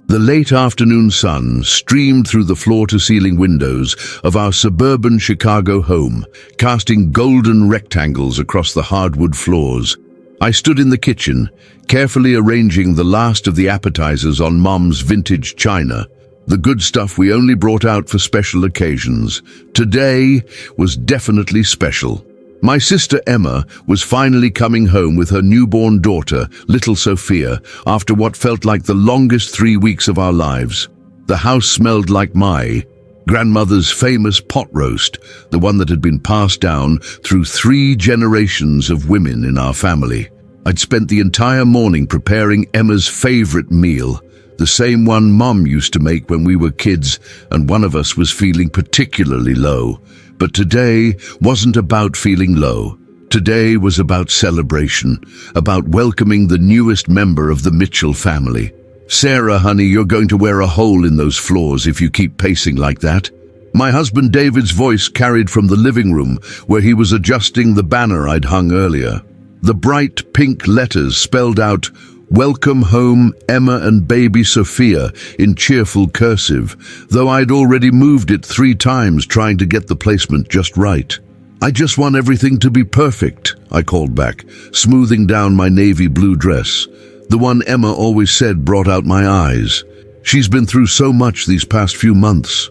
The late afternoon sun streamed through the floor-to-ceiling windows of our suburban Chicago home, casting golden rectangles across the hardwood floors. I stood in the kitchen, carefully arranging the last of the appetizers on Mom's vintage china, the good stuff we only brought out for special occasions. Today was definitely special. My sister Emma was finally coming home with her newborn daughter, little Sophia, after what felt like the longest 3 weeks of our lives. The house smelled like my grandmother's famous pot roast, the one that had been passed down through 3 generations of women in our family. I'd spent the entire morning preparing Emma's favorite meal, the same one Mom used to make when we were kids and one of us was feeling particularly low. But today wasn't about feeling low. Today was about celebration, about welcoming the newest member of the Mitchell family. "Sarah, honey, you're going to wear a hole in those floors if you keep pacing like that." My husband David's voice carried from the living room where he was adjusting the banner I'd hung earlier. The bright pink letters spelled out, "Welcome home, Emma and baby Sophia," in cheerful cursive, though I'd already moved it 3 times trying to get the placement just right. "I just want everything to be perfect," I called back, smoothing down my navy blue dress, the one Emma always said brought out my eyes. She's been through so much these past few months.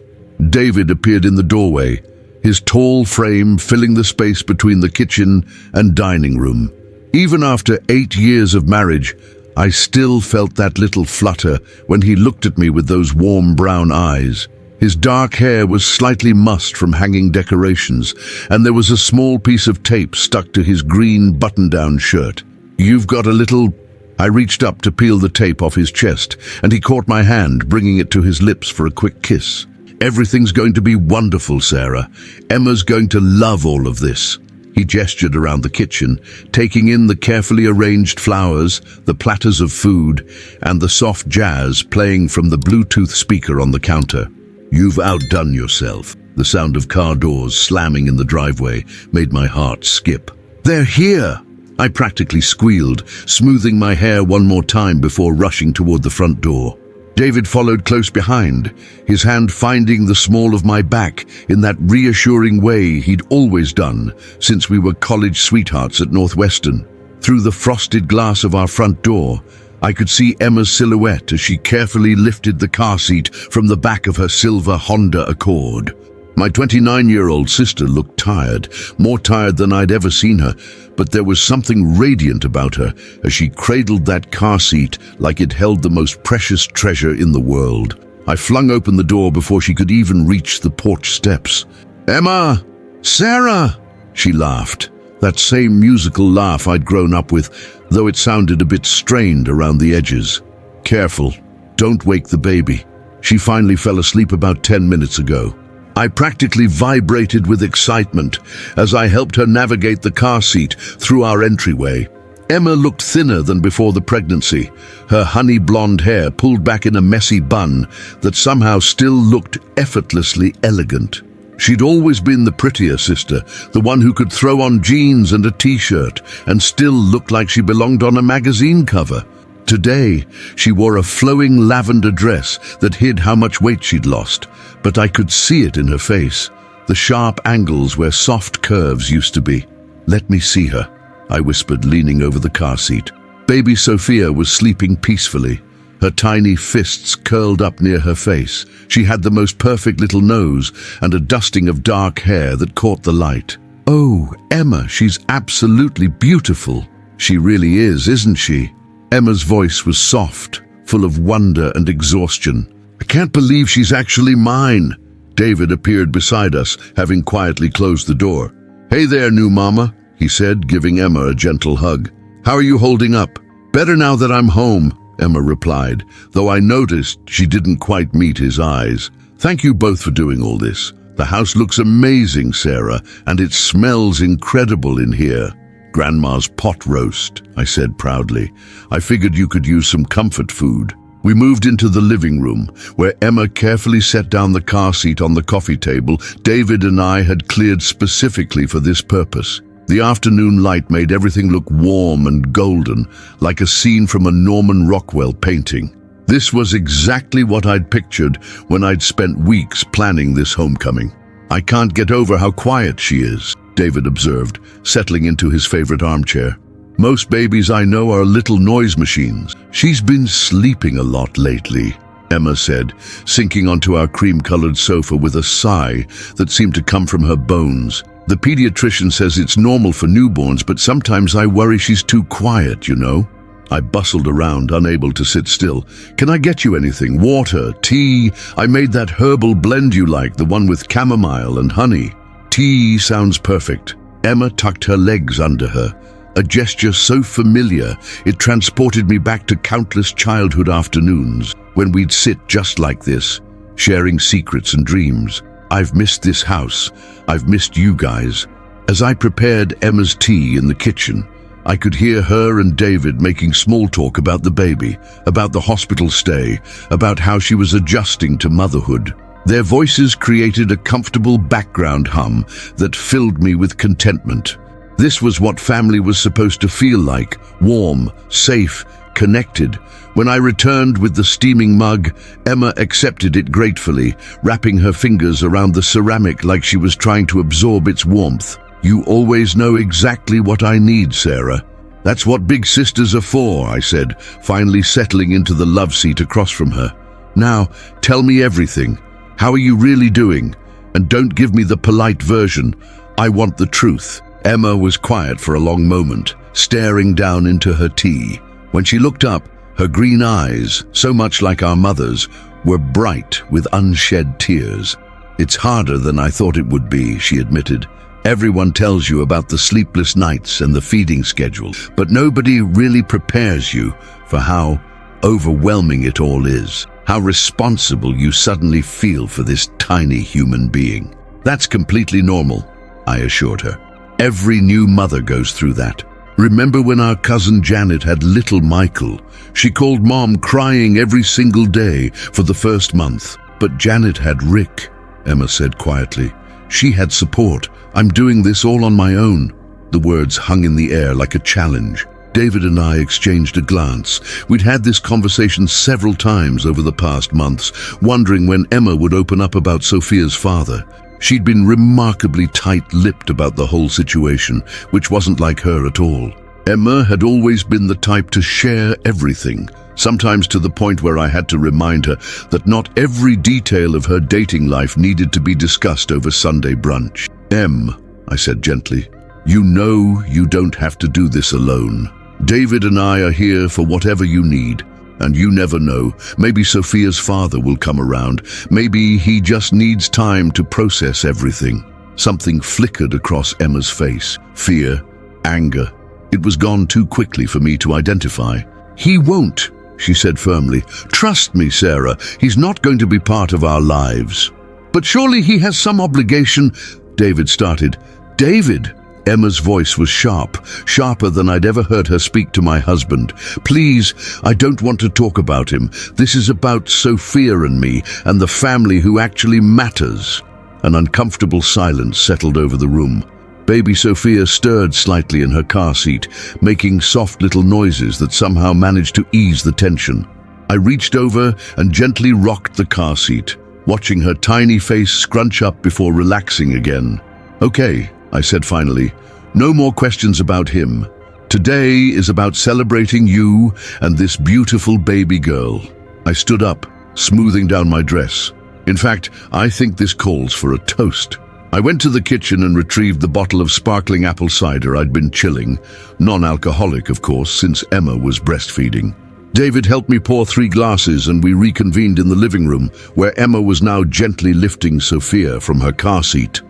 David appeared in the doorway, his tall frame filling the space between the kitchen and dining room. Even after 8 years of marriage, I still felt that little flutter when he looked at me with those warm brown eyes. His dark hair was slightly mussed from hanging decorations, and there was a small piece of tape stuck to his green button-down shirt. "You've got a little—" I reached up to peel the tape off his chest, and he caught my hand, bringing it to his lips for a quick kiss. "Everything's going to be wonderful, Sarah. Emma's going to love all of this." He gestured around the kitchen, taking in the carefully arranged flowers, the platters of food, and the soft jazz playing from the Bluetooth speaker on the counter. "You've outdone yourself." The sound of car doors slamming in the driveway made my heart skip. "They're here!" I practically squealed, smoothing my hair one more time before rushing toward the front door. David followed close behind, his hand finding the small of my back in that reassuring way he'd always done since we were college sweethearts at Northwestern. Through the frosted glass of our front door, I could see Emma's silhouette as she carefully lifted the car seat from the back of her silver Honda Accord. My 29-year-old sister looked tired, more tired than I'd ever seen her, but there was something radiant about her as she cradled that car seat like it held the most precious treasure in the world. I flung open the door before she could even reach the porch steps. "Emma! Sarah!" She laughed, that same musical laugh I'd grown up with, though it sounded a bit strained around the edges. "Careful, don't wake the baby. She finally fell asleep about 10 minutes ago." I practically vibrated with excitement as I helped her navigate the car seat through our entryway. Emma looked thinner than before the pregnancy, her honey blonde hair pulled back in a messy bun that somehow still looked effortlessly elegant. She'd always been the prettier sister, the one who could throw on jeans and a t-shirt and still look like she belonged on a magazine cover. Today, she wore a flowing lavender dress that hid how much weight she'd lost, but I could see it in her face, the sharp angles where soft curves used to be. "Let me see her," I whispered, leaning over the car seat. Baby Sophia was sleeping peacefully, her tiny fists curled up near her face. She had the most perfect little nose and a dusting of dark hair that caught the light. "Oh, Emma, she's absolutely beautiful." "She really is, isn't she?" Emma's voice was soft, full of wonder and exhaustion. "I can't believe she's actually mine." David appeared beside us, having quietly closed the door. "Hey there, new mama," he said, giving Emma a gentle hug. "How are you holding up?" "Better now that I'm home," Emma replied, though I noticed she didn't quite meet his eyes. "Thank you both for doing all this. The house looks amazing, Sarah, and it smells incredible in here." "Grandma's pot roast," I said proudly. "I figured you could use some comfort food." We moved into the living room, where Emma carefully set down the car seat on the coffee table David and I had cleared specifically for this purpose. The afternoon light made everything look warm and golden, like a scene from a Norman Rockwell painting. This was exactly what I'd pictured when I'd spent weeks planning this homecoming. "I can't get over how quiet she is," David observed, settling into his favorite armchair. "Most babies I know are little noise machines. She's been sleeping a lot lately," Emma said, sinking onto our cream-colored sofa with a sigh that seemed to come from her bones. "The pediatrician says it's normal for newborns, but sometimes I worry she's too quiet, you know." I bustled around, unable to sit still. "Can I get you anything? Water? Tea? I made that herbal blend you like, the one with chamomile and honey." "Tea sounds perfect." Emma tucked her legs under her, a gesture so familiar it transported me back to countless childhood afternoons when we'd sit just like this, sharing secrets and dreams. "I've missed this house. I've missed you guys." As I prepared Emma's tea in the kitchen, I could hear her and David making small talk about the baby, about the hospital stay, about how she was adjusting to motherhood. Their voices created a comfortable background hum that filled me with contentment. This was what family was supposed to feel like: warm, safe, connected. When I returned with the steaming mug, Emma accepted it gratefully, wrapping her fingers around the ceramic like she was trying to absorb its warmth. "You always know exactly what I need, Sarah." "That's what big sisters are for," I said, finally settling into the love seat across from her. "Now, tell me everything. How are you really doing? And don't give me the polite version. I want the truth." Emma was quiet for a long moment, staring down into her tea. When she looked up, her green eyes, so much like our mother's, were bright with unshed tears. "It's harder than I thought it would be," she admitted. "Everyone tells you about the sleepless nights and the feeding schedule, but nobody really prepares you for how overwhelming it all is, how responsible you suddenly feel for this tiny human being." "That's completely normal," I assured her. "Every new mother goes through that. Remember when our cousin Janet had little Michael? She called Mom crying every single day for the first month. But Janet had Rick," Emma said quietly. "She had support. I'm doing this all on my own." The words hung in the air like a challenge. David and I exchanged a glance. We'd had this conversation several times over the past months, wondering when Emma would open up about Sophia's father. She'd been remarkably tight-lipped about the whole situation, which wasn't like her at all. Emma had always been the type to share everything, sometimes to the point where I had to remind her that not every detail of her dating life needed to be discussed over Sunday brunch. "Em," I said gently, "you know you don't have to do this alone. David and I are here for whatever you need. And you never know, maybe Sophia's father will come around. Maybe he just needs time to process everything." Something flickered across Emma's face. Fear, anger. It was gone too quickly for me to identify. "He won't," she said firmly. "Trust me, Sarah, he's not going to be part of our lives." "But surely he has some obligation," David started. "David!" Emma's voice was sharp, sharper than I'd ever heard her speak to my husband. "Please, I don't want to talk about him. This is about Sophia and me, and the family who actually matters." An uncomfortable silence settled over the room. Baby Sophia stirred slightly in her car seat, making soft little noises that somehow managed to ease the tension. I reached over and gently rocked the car seat, watching her tiny face scrunch up before relaxing again. "Okay," I said finally, "no more questions about him. Today is about celebrating you and this beautiful baby girl." I stood up, smoothing down my dress. "In fact, I think this calls for a toast." I went to the kitchen and retrieved the bottle of sparkling apple cider I'd been chilling, non-alcoholic, of course, since Emma was breastfeeding. David helped me pour 3 glasses and we reconvened in the living room, where Emma was now gently lifting Sophia from her car seat.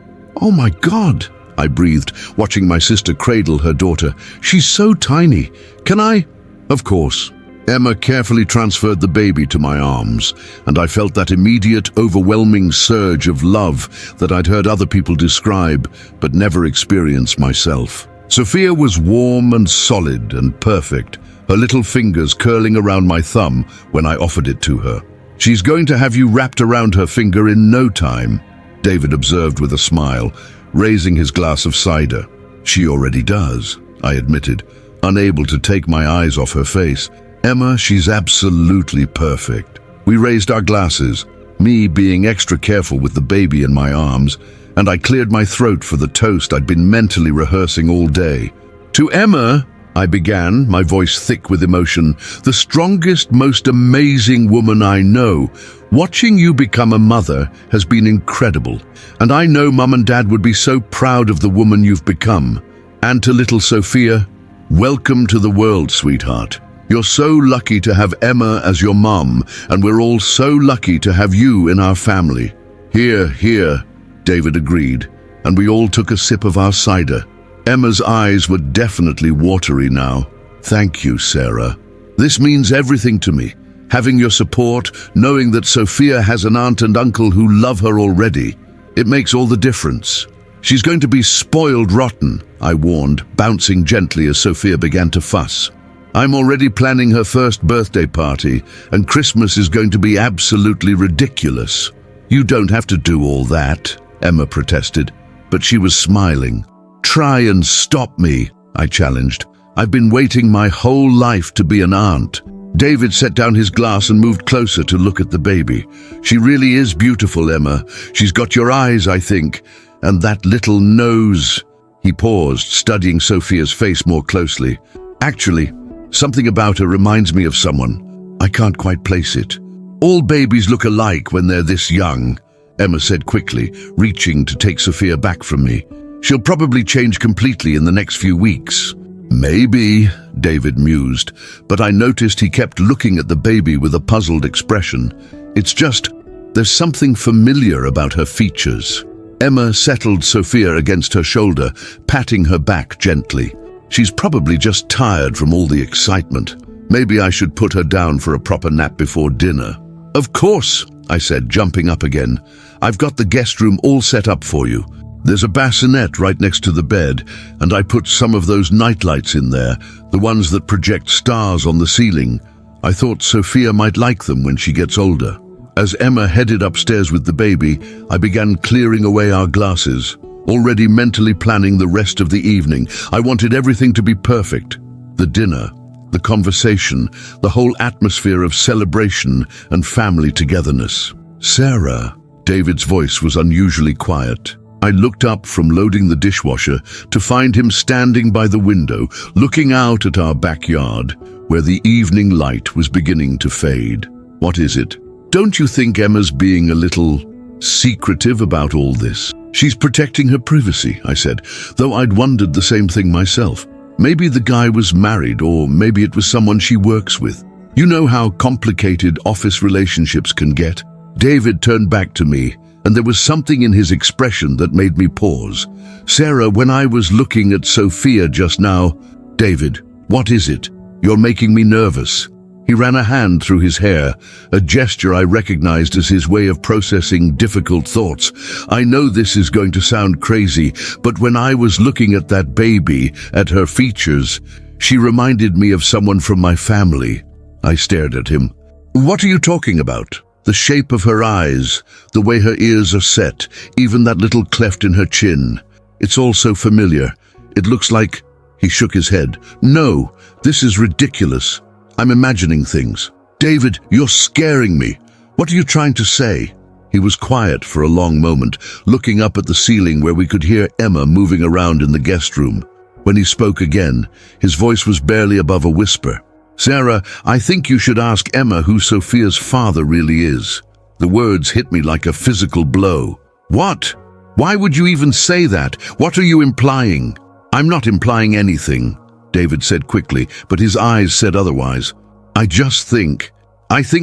"Oh my God," I breathed, watching my sister cradle her daughter. "She's so tiny. Can I?" "Of course." Emma carefully transferred the baby to my arms, and I felt that immediate, overwhelming surge of love that I'd heard other people describe, but never experienced myself. Sophia was warm and solid and perfect, her little fingers curling around my thumb when I offered it to her. "She's going to have you wrapped around her finger in no time," David observed with a smile, raising his glass of cider. "She already does," I admitted, unable to take my eyes off her face. Emma, she's absolutely perfect. We raised our glasses, me being extra careful with the baby in my arms, and I cleared my throat for the toast I'd been mentally rehearsing all day. To Emma, I began, my voice thick with emotion, the strongest, most amazing woman I know. Watching you become a mother has been incredible, and I know Mum and Dad would be so proud of the woman you've become. And to little Sophia, welcome to the world, sweetheart. You're so lucky to have Emma as your mum, and we're all so lucky to have you in our family. Here, David agreed, and we all took a sip of our cider. Emma's eyes were definitely watery now. Thank you, Sarah. This means everything to me. Having your support, knowing that Sophia has an aunt and uncle who love her already, it makes all the difference. She's going to be spoiled rotten, I warned, bouncing gently as Sophia began to fuss. I'm already planning her first birthday party, and Christmas is going to be absolutely ridiculous. You don't have to do all that, Emma protested, but she was smiling. Try and stop me, I challenged. I've been waiting my whole life to be an aunt. David set down his glass and moved closer to look at the baby. She really is beautiful, Emma. She's got your eyes, I think, and that little nose. He paused, studying Sophia's face more closely. Actually, something about her reminds me of someone. I can't quite place it. All babies look alike when they're this young, Emma said quickly, reaching to take Sophia back from me. She'll probably change completely in the next few weeks. Maybe, David mused, but I noticed he kept looking at the baby with a puzzled expression. It's just, there's something familiar about her features. Emma settled Sophia against her shoulder, patting her back gently. She's probably just tired from all the excitement. Maybe I should put her down for a proper nap before dinner. Of course, I said, jumping up again. I've got the guest room all set up for you. There's a bassinet right next to the bed, and I put some of those nightlights in there, the ones that project stars on the ceiling. I thought Sophia might like them when she gets older. As Emma headed upstairs with the baby, I began clearing away our glasses, already mentally planning the rest of the evening. I wanted everything to be perfect. The dinner, the conversation, the whole atmosphere of celebration and family togetherness. Sarah, David's voice was unusually quiet. I looked up from loading the dishwasher to find him standing by the window, looking out at our backyard, where the evening light was beginning to fade. What is it? Don't you think Emma's being a little secretive about all this? She's protecting her privacy, I said, though I'd wondered the same thing myself. Maybe the guy was married, or maybe it was someone she works with. You know how complicated office relationships can get. David turned back to me, and there was something in his expression that made me pause. Sarah, when I was looking at Sophia just now, David, what is it? You're making me nervous. He ran a hand through his hair, a gesture I recognized as his way of processing difficult thoughts. I know this is going to sound crazy, but when I was looking at that baby, at her features, she reminded me of someone from my family. I stared at him. What are you talking about? The shape of her eyes, the way her ears are set, even that little cleft in her chin. It's all so familiar. It looks like... He shook his head. No, this is ridiculous. I'm imagining things. David, you're scaring me. What are you trying to say? He was quiet for a long moment, looking up at the ceiling where we could hear Emma moving around in the guest room. When he spoke again, his voice was barely above a whisper. Sarah, I think you should ask Emma who Sophia's father really is. The words hit me like a physical blow. What? Why would you even say that? What are you implying? I'm not implying anything, David said quickly, but his eyes said otherwise. I think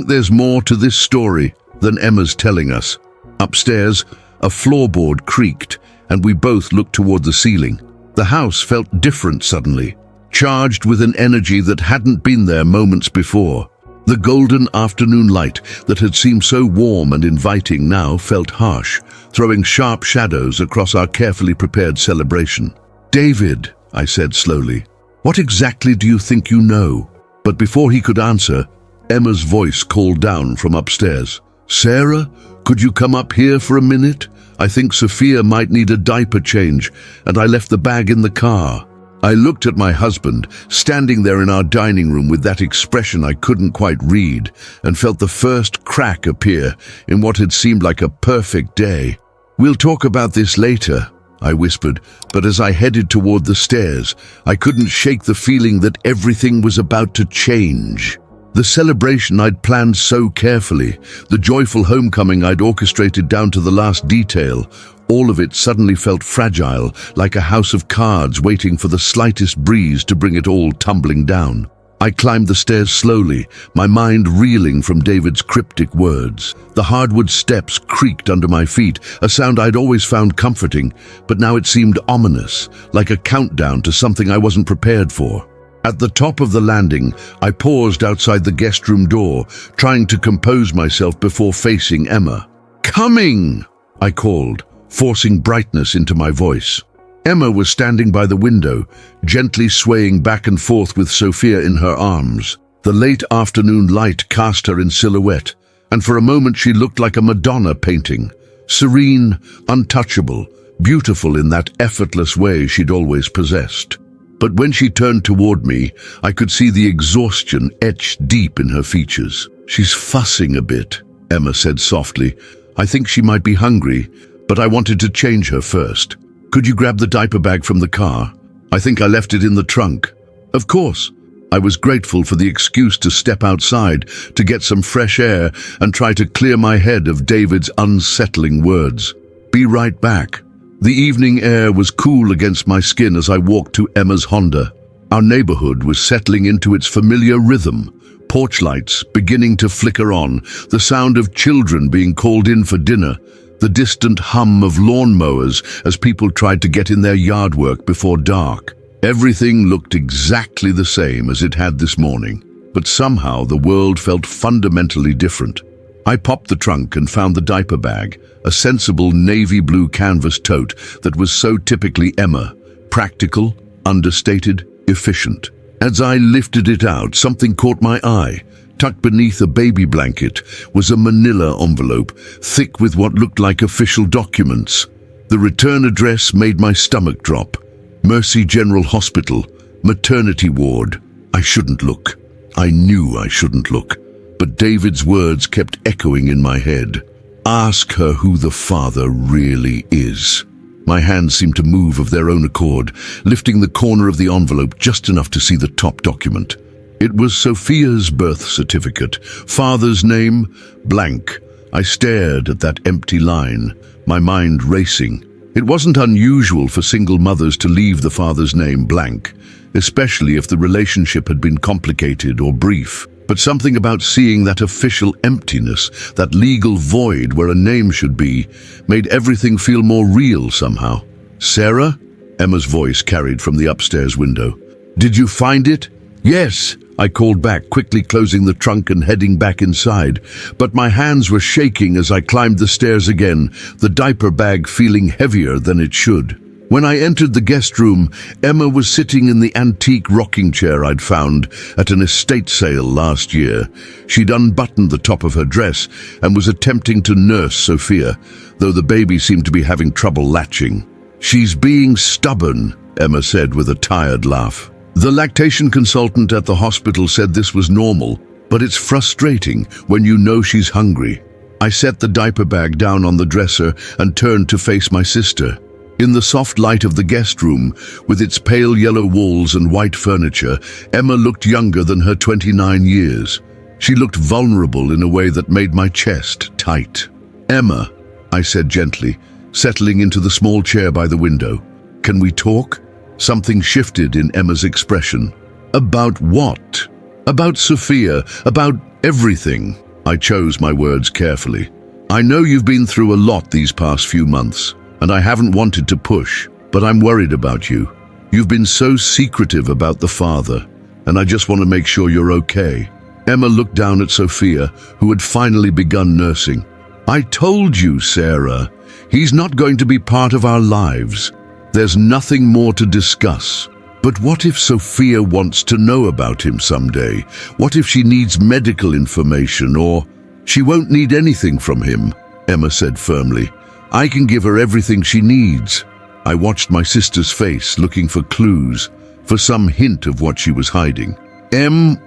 there's more to this story than Emma's telling us. Upstairs, a floorboard creaked, and we both looked toward the ceiling. The house felt different suddenly, charged with an energy that hadn't been there moments before. The golden afternoon light that had seemed so warm and inviting now felt harsh, throwing sharp shadows across our carefully prepared celebration. David, I said slowly, what exactly do you think you know? But before he could answer, Emma's voice called down from upstairs. Sarah, could you come up here for a minute? I think Sophia might need a diaper change, and I left the bag in the car. I looked at my husband, standing there in our dining room with that expression I couldn't quite read, and felt the first crack appear in what had seemed like a perfect day. "We'll talk about this later," I whispered, but as I headed toward the stairs, I couldn't shake the feeling that everything was about to change. The celebration I'd planned so carefully, the joyful homecoming I'd orchestrated down to the last detail, all of it suddenly felt fragile, like a house of cards waiting for the slightest breeze to bring it all tumbling down. I climbed the stairs slowly, my mind reeling from David's cryptic words. The hardwood steps creaked under my feet, a sound I'd always found comforting, but now it seemed ominous, like a countdown to something I wasn't prepared for. At the top of the landing, I paused outside the guest room door, trying to compose myself before facing Emma. "Coming!" I called, forcing brightness into my voice. Emma was standing by the window, gently swaying back and forth with Sophia in her arms. The late afternoon light cast her in silhouette, and for a moment she looked like a Madonna painting. Serene, untouchable, beautiful in that effortless way she'd always possessed. But when she turned toward me, I could see the exhaustion etched deep in her features. "She's fussing a bit," Emma said softly. "I think she might be hungry, but I wanted to change her first. Could you grab the diaper bag from the car? I think I left it in the trunk." "Of course." I was grateful for the excuse to step outside, to get some fresh air and try to clear my head of David's unsettling words. "Be right back." The evening air was cool against my skin as I walked to Emma's Honda. Our neighborhood was settling into its familiar rhythm, porch lights beginning to flicker on, the sound of children being called in for dinner, the distant hum of lawnmowers as people tried to get in their yard work before dark. Everything looked exactly the same as it had this morning, but somehow the world felt fundamentally different. I popped the trunk and found the diaper bag, a sensible navy blue canvas tote that was so typically Emma, practical, understated, efficient. As I lifted it out, something caught my eye. Tucked beneath a baby blanket was a manila envelope, thick with what looked like official documents. The return address made my stomach drop. Mercy General Hospital, maternity ward. I shouldn't look. I knew I shouldn't look. But David's words kept echoing in my head. "Ask her who the father really is." My hands seemed to move of their own accord, lifting the corner of the envelope just enough to see the top document. It was Sophia's birth certificate. Father's name, blank. I stared at that empty line, my mind racing. It wasn't unusual for single mothers to leave the father's name blank, especially if the relationship had been complicated or brief. But something about seeing that official emptiness, that legal void where a name should be, made everything feel more real somehow. "Sarah?" Emma's voice carried from the upstairs window. "Did you find it?" "Yes," I called back, quickly closing the trunk and heading back inside. But my hands were shaking as I climbed the stairs again, the diaper bag feeling heavier than it should. When I entered the guest room, Emma was sitting in the antique rocking chair I'd found at an estate sale last year. She'd unbuttoned the top of her dress and was attempting to nurse Sophia, though the baby seemed to be having trouble latching. "She's being stubborn," Emma said with a tired laugh. "The lactation consultant at the hospital said this was normal, but it's frustrating when you know she's hungry." I set the diaper bag down on the dresser and turned to face my sister. In the soft light of the guest room, with its pale yellow walls and white furniture, Emma looked younger than her 29 years. She looked vulnerable in a way that made my chest tight. "Emma," I said gently, settling into the small chair by the window. "Can we talk?" Something shifted in Emma's expression. "About what?" "About Sophia, about everything." I chose my words carefully. "I know you've been through a lot these past few months, and I haven't wanted to push, but I'm worried about you. You've been so secretive about the father, and I just want to make sure you're okay." Emma looked down at Sophia, who had finally begun nursing. "I told you, Sarah, he's not going to be part of our lives. There's nothing more to discuss." "But what if Sophia wants to know about him someday? What if she needs medical information or—" "She won't need anything from him," Emma said firmly. "I can give her everything she needs." I watched my sister's face, looking for clues, for some hint of what she was hiding.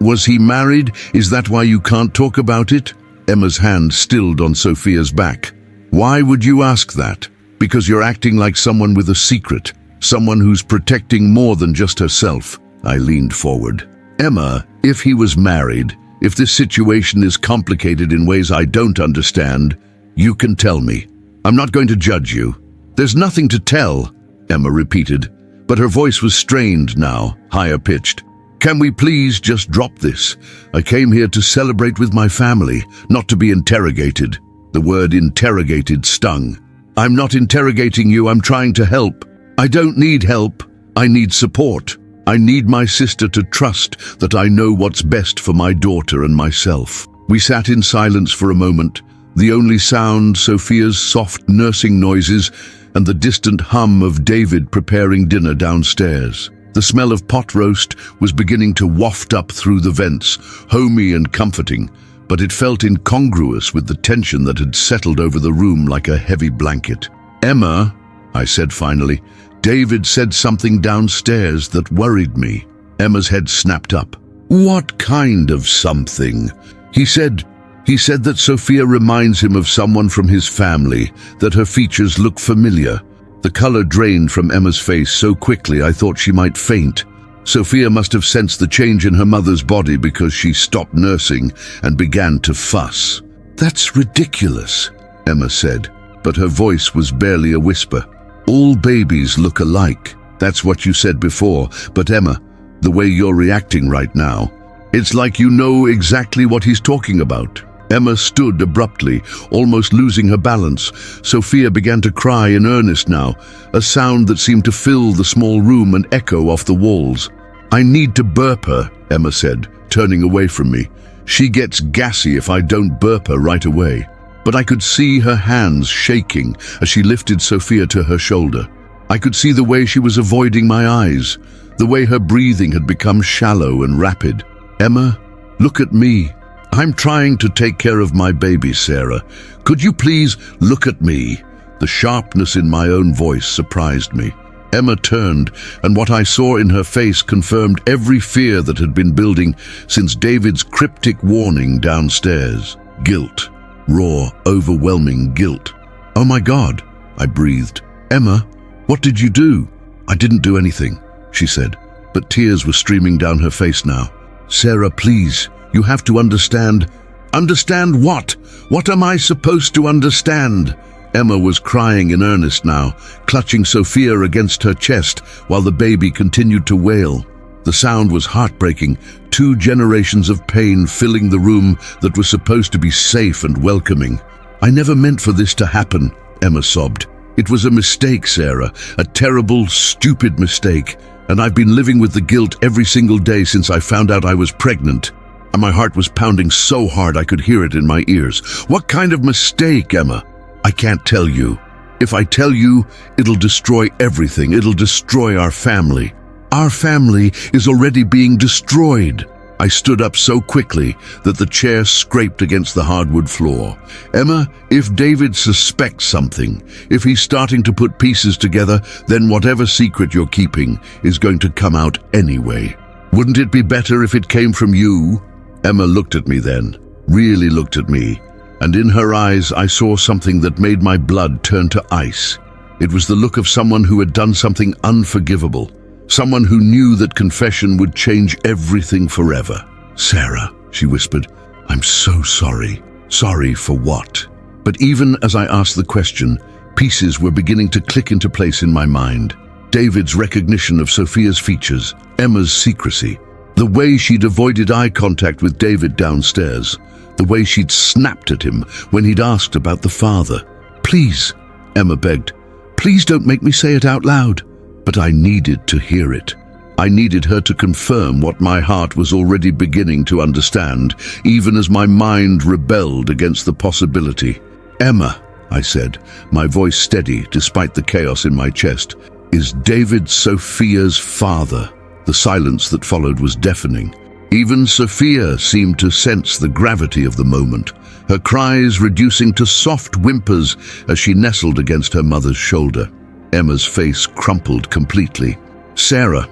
Was he married? Is that why you can't talk about it? Emma's hand stilled on Sophia's back. Why would you ask that? Because you're acting like someone with a secret, someone who's protecting more than just herself. I leaned forward. Emma, if he was married, if this situation is complicated in ways I don't understand, you can tell me. I'm not going to judge you. There's nothing to tell, Emma repeated, but her voice was strained now, higher pitched. Can we please just drop this? I came here to celebrate with my family, not to be interrogated. The word interrogated stung. I'm not interrogating you, I'm trying to help. I don't need help, I need support. I need my sister to trust that I know what's best for my daughter and myself. We sat in silence for a moment, the only sound Sophia's soft nursing noises and the distant hum of David preparing dinner downstairs. The smell of pot roast was beginning to waft up through the vents, homey and comforting, but it felt incongruous with the tension that had settled over the room like a heavy blanket. Emma, I said finally, David said something downstairs that worried me. Emma's head snapped up. What kind of something? He said that Sophia reminds him of someone from his family, that her features look familiar. The color drained from Emma's face so quickly I thought she might faint. Sophia must have sensed the change in her mother's body because she stopped nursing and began to fuss. That's ridiculous, Emma said, but her voice was barely a whisper. All babies look alike. That's what you said before, but Emma, the way you're reacting right now, it's like you know exactly what he's talking about. Emma stood abruptly, almost losing her balance. Sophia began to cry in earnest now, a sound that seemed to fill the small room and echo off the walls. I need to burp her, Emma said, turning away from me. She gets gassy if I don't burp her right away. But I could see her hands shaking as she lifted Sophia to her shoulder. I could see the way she was avoiding my eyes, the way her breathing had become shallow and rapid. Emma, look at me. I'm trying to take care of my baby, Sarah. Could you please look at me? The sharpness in my own voice surprised me. Emma turned, and what I saw in her face confirmed every fear that had been building since David's cryptic warning downstairs. Guilt. Raw, overwhelming guilt. Oh my God, I breathed. Emma, what did you do? I didn't do anything, she said, but tears were streaming down her face now. Sarah, please, you have to understand. Understand what? What am I supposed to understand? Emma was crying in earnest now, clutching Sophia against her chest while the baby continued to wail. The sound was heartbreaking, 2 generations of pain filling the room that was supposed to be safe and welcoming. I never meant for this to happen, Emma sobbed. It was a mistake, Sarah, a terrible, stupid mistake, and I've been living with the guilt every single day since I found out I was pregnant. And my heart was pounding so hard I could hear it in my ears. What kind of mistake, Emma? I can't tell you. If I tell you, it'll destroy everything. It'll destroy our family. Our family is already being destroyed. I stood up so quickly that the chair scraped against the hardwood floor. Emma, if David suspects something, if he's starting to put pieces together, then whatever secret you're keeping is going to come out anyway. Wouldn't it be better if it came from you? Emma looked at me then, really looked at me, and in her eyes I saw something that made my blood turn to ice. It was the look of someone who had done something unforgivable. Someone who knew that confession would change everything forever. Sarah, she whispered, I'm so sorry. Sorry for what? But even as I asked the question, pieces were beginning to click into place in my mind. David's recognition of Sophia's features, Emma's secrecy, the way she'd avoided eye contact with David downstairs, the way she'd snapped at him when he'd asked about the father. Please, Emma begged, please don't make me say it out loud. But I needed to hear it. I needed her to confirm what my heart was already beginning to understand, even as my mind rebelled against the possibility. Emma, I said, my voice steady despite the chaos in my chest, is David Sophia's father? The silence that followed was deafening. Even Sophia seemed to sense the gravity of the moment, her cries reducing to soft whimpers as she nestled against her mother's shoulder. Emma's face crumpled completely. Sarah,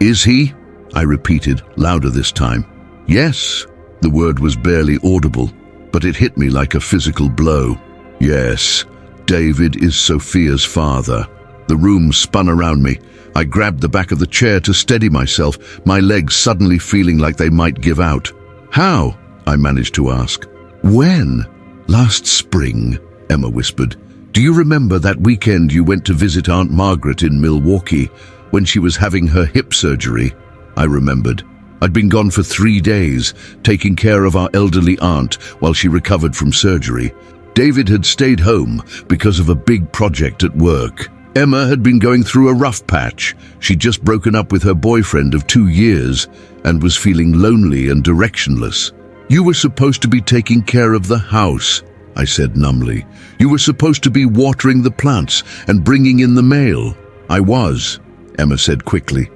Is he? I repeated, louder this time. Yes. The word was barely audible, but it hit me like a physical blow. Yes, David is Sophia's father. The room spun around me. I grabbed the back of the chair to steady myself, my legs suddenly feeling like they might give out. How? I managed to ask. When? Last spring, Emma whispered. Do you remember that weekend you went to visit Aunt Margaret in Milwaukee when she was having her hip surgery? I remembered. I'd been gone for 3 days, taking care of our elderly aunt while she recovered from surgery. David had stayed home because of a big project at work. Emma had been going through a rough patch. She'd just broken up with her boyfriend of 2 years and was feeling lonely and directionless. You were supposed to be taking care of the house, I said numbly. You were supposed to be watering the plants and bringing in the mail. I was, Emma said quickly.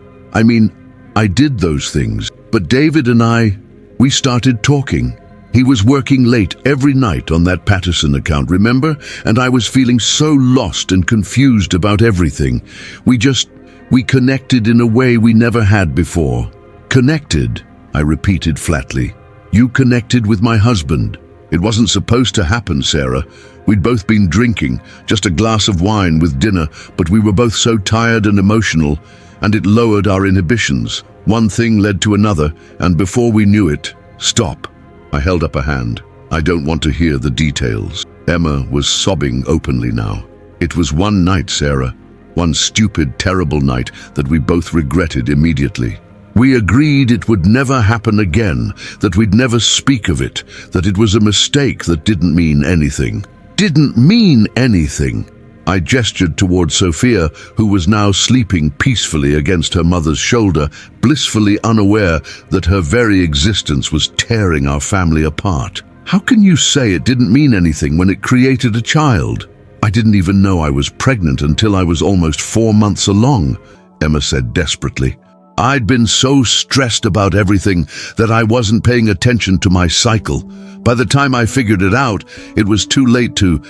I did those things, but David and we started talking. He was working late every night on that Patterson account, remember? And I was feeling so lost and confused about everything. We connected in a way we never had before. Connected, I repeated flatly. You connected with my husband. It wasn't supposed to happen, Sarah. We'd both been drinking, just a glass of wine with dinner, but we were both so tired and emotional, and it lowered our inhibitions. One thing led to another, and before we knew it, stop. I held up a hand. I don't want to hear the details. Emma was sobbing openly now. It was one night, Sarah. One stupid, terrible night that we both regretted immediately. We agreed it would never happen again, that we'd never speak of it, that it was a mistake that didn't mean anything. Didn't mean anything. I gestured toward Sophia, who was now sleeping peacefully against her mother's shoulder, blissfully unaware that her very existence was tearing our family apart. How can you say it didn't mean anything when it created a child? I didn't even know I was pregnant until I was almost 4 months along, Emma said desperately. I'd been so stressed about everything that I wasn't paying attention to my cycle. By the time I figured it out, it was too late to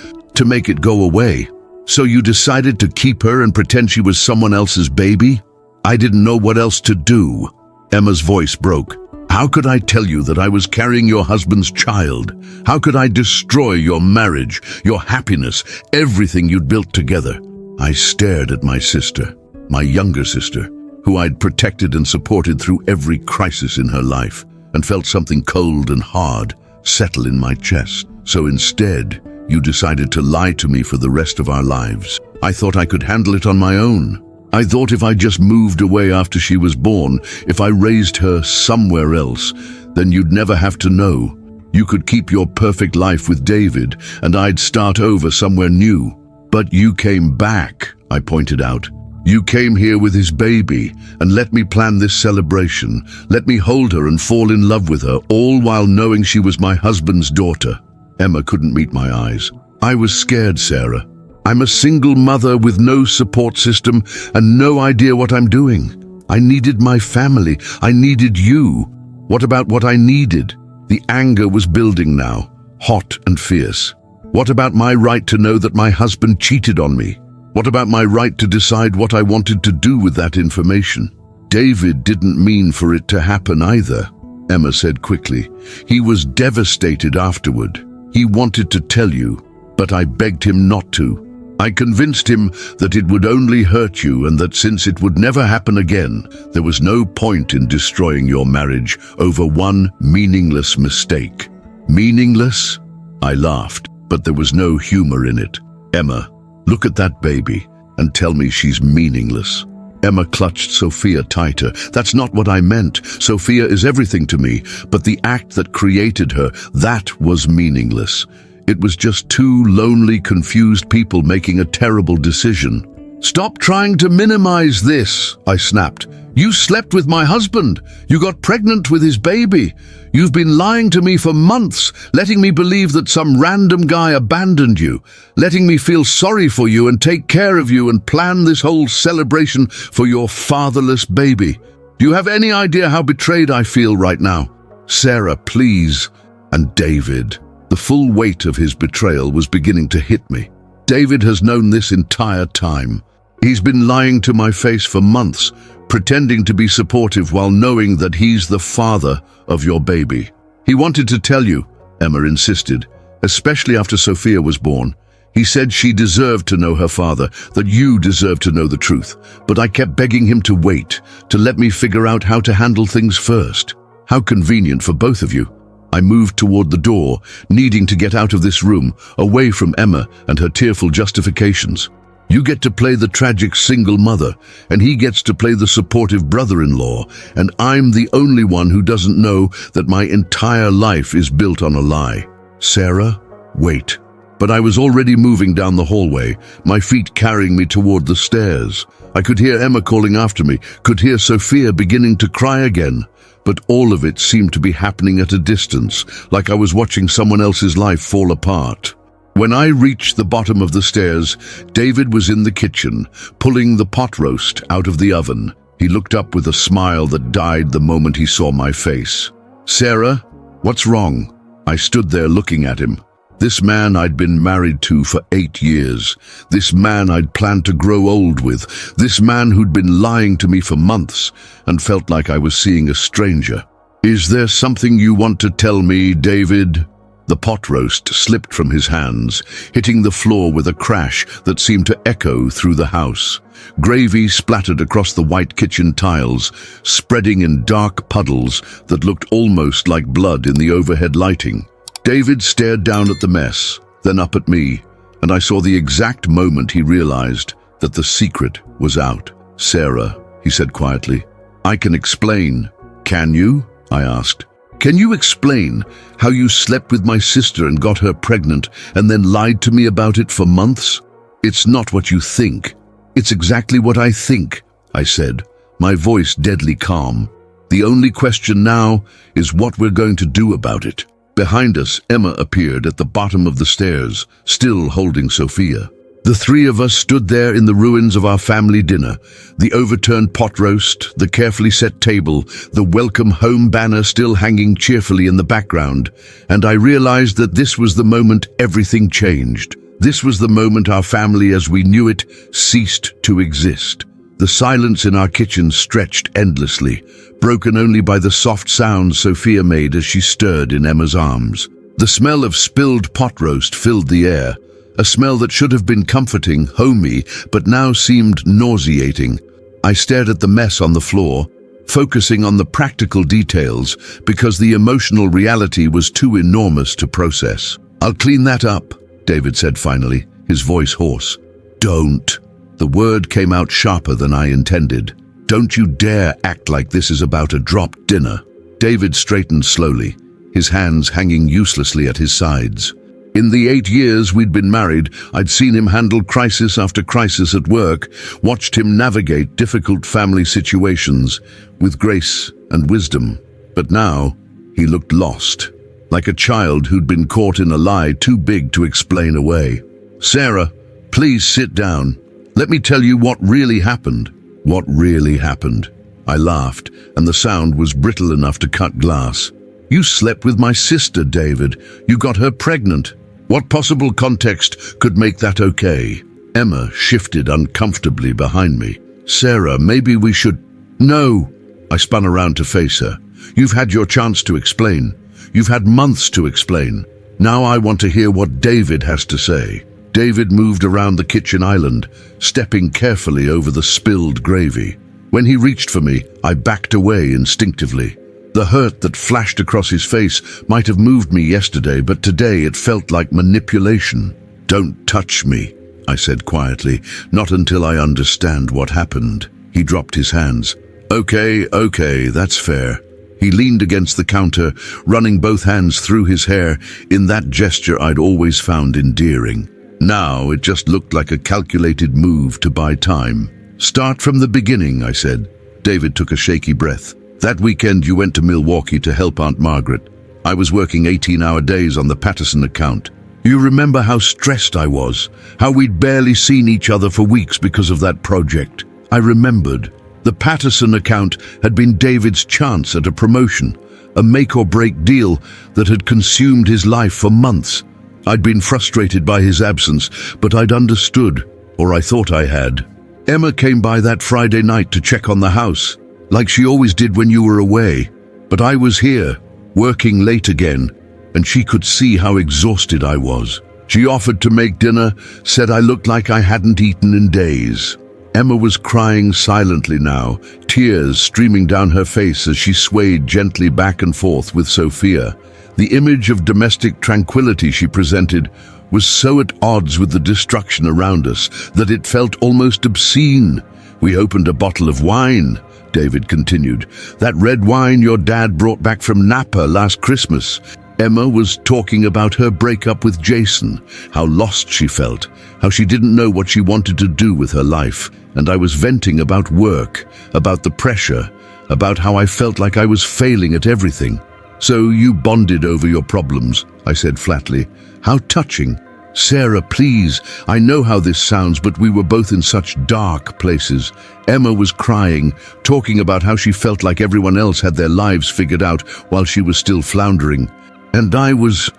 make it go away. So you decided to keep her and pretend she was someone else's baby? I didn't know what else to do. Emma's voice broke. How could I tell you that I was carrying your husband's child? How could I destroy your marriage, your happiness, everything you'd built together? I stared at my sister, my younger sister, who I'd protected and supported through every crisis in her life, and felt something cold and hard settle in my chest. So instead, you decided to lie to me for the rest of our lives. I thought I could handle it on my own. I thought if I just moved away after she was born, if I raised her somewhere else, then you'd never have to know. You could keep your perfect life with David, and I'd start over somewhere new. But you came back, I pointed out. You came here with his baby and let me plan this celebration, let me hold her and fall in love with her, all while knowing she was my husband's daughter. Emma couldn't meet my eyes. I was scared, Sarah. I'm a single mother with no support system and no idea what I'm doing. I needed my family. I needed you. What about what I needed? The anger was building now, hot and fierce. What about my right to know that my husband cheated on me? What about my right to decide what I wanted to do with that information? David didn't mean for it to happen either, Emma said quickly. He was devastated afterward. He wanted to tell you, but I begged him not to. I convinced him that it would only hurt you and that since it would never happen again, there was no point in destroying your marriage over one meaningless mistake. Meaningless? I laughed, but there was no humor in it. Emma, look at that baby and tell me she's meaningless. Emma clutched Sophia tighter. That's not what I meant. Sophia is everything to me, but the act that created her, that was meaningless. It was just two lonely, confused people making a terrible decision. Stop trying to minimize this, I snapped. You slept with my husband. You got pregnant with his baby. You've been lying to me for months, letting me believe that some random guy abandoned you, letting me feel sorry for you and take care of you and plan this whole celebration for your fatherless baby. Do you have any idea how betrayed I feel right now? Sarah, please. And David. The full weight of his betrayal was beginning to hit me. David has known this entire time. He's been lying to my face for months, pretending to be supportive while knowing that he's the father of your baby. He wanted to tell you, Emma insisted, especially after Sophia was born. He said she deserved to know her father, that you deserved to know the truth. But I kept begging him to wait, to let me figure out how to handle things first. How convenient for both of you. I moved toward the door, needing to get out of this room, away from Emma and her tearful justifications. You get to play the tragic single mother, and he gets to play the supportive brother-in-law, and I'm the only one who doesn't know that my entire life is built on a lie. Sarah, wait. But I was already moving down the hallway, my feet carrying me toward the stairs. I could hear Emma calling after me, could hear Sophia beginning to cry again. But all of it seemed to be happening at a distance, like I was watching someone else's life fall apart. When I reached the bottom of the stairs, David was in the kitchen, pulling the pot roast out of the oven. He looked up with a smile that died the moment he saw my face. Sarah, what's wrong? I stood there looking at him. This man I'd been married to for 8 years. This man I'd planned to grow old with. This man who'd been lying to me for months and felt like I was seeing a stranger. Is there something you want to tell me, David? The pot roast slipped from his hands, hitting the floor with a crash that seemed to echo through the house. Gravy splattered across the white kitchen tiles, spreading in dark puddles that looked almost like blood in the overhead lighting. David stared down at the mess, then up at me, and I saw the exact moment he realized that the secret was out. Sarah, he said quietly, I can explain. Can you? I asked. Can you explain how you slept with my sister and got her pregnant and then lied to me about it for months? It's not what you think. It's exactly what I think, I said, my voice deadly calm. The only question now is what we're going to do about it. Behind us, Emma appeared at the bottom of the stairs, still holding Sophia. The three of us stood there in the ruins of our family dinner, the overturned pot roast, the carefully set table, the welcome home banner still hanging cheerfully in the background, and I realized that this was the moment everything changed. This was the moment our family as we knew it ceased to exist. The silence in our kitchen stretched endlessly, broken only by the soft sounds Sophia made as she stirred in Emma's arms. The smell of spilled pot roast filled the air, a smell that should have been comforting, homey, but now seemed nauseating. I stared at the mess on the floor, focusing on the practical details because the emotional reality was too enormous to process. I'll clean that up, David said finally, his voice hoarse. Don't. The word came out sharper than I intended. Don't you dare act like this is about a dropped dinner. David straightened slowly, his hands hanging uselessly at his sides. In the 8 years we'd been married, I'd seen him handle crisis after crisis at work, watched him navigate difficult family situations with grace and wisdom. But now, he looked lost, like a child who'd been caught in a lie too big to explain away. Sarah, please sit down. Let me tell you what really happened. What really happened? I laughed, and the sound was brittle enough to cut glass. You slept with my sister, David. You got her pregnant. What possible context could make that okay? Emma shifted uncomfortably behind me. Sarah, maybe we should... No! I spun around to face her. You've had your chance to explain. You've had months to explain. Now I want to hear what David has to say. David moved around the kitchen island, stepping carefully over the spilled gravy. When he reached for me, I backed away instinctively. The hurt that flashed across his face might have moved me yesterday, but today it felt like manipulation. Don't touch me, I said quietly, not until I understand what happened. He dropped his hands. Okay, that's fair. He leaned against the counter, running both hands through his hair in that gesture I'd always found endearing. Now it just looked like a calculated move to buy time. Start from the beginning, I said. David took a shaky breath. That weekend you went to Milwaukee to help Aunt Margaret. I was working 18-hour days on the Patterson account. You remember how stressed I was, how we'd barely seen each other for weeks because of that project. I remembered. The Patterson account had been David's chance at a promotion, a make-or-break deal that had consumed his life for months. I'd been frustrated by his absence, but I'd understood, or I thought I had. Emma came by that Friday night to check on the house, like she always did when you were away. But I was here, working late again, and she could see how exhausted I was. She offered to make dinner, said I looked like I hadn't eaten in days. Emma was crying silently now, tears streaming down her face as she swayed gently back and forth with Sophia. The image of domestic tranquility she presented was so at odds with the destruction around us that it felt almost obscene. We opened a bottle of wine, David continued. That red wine your dad brought back from Napa last Christmas. Emma was talking about her breakup with Jason, how lost she felt, how she didn't know what she wanted to do with her life. And I was venting about work, about the pressure, about how I felt like I was failing at everything. So you bonded over your problems, I said flatly. How touching. Sarah, please, I know how this sounds, but we were both in such dark places. Emma was crying, talking about how she felt like everyone else had their lives figured out while she was still floundering. And I was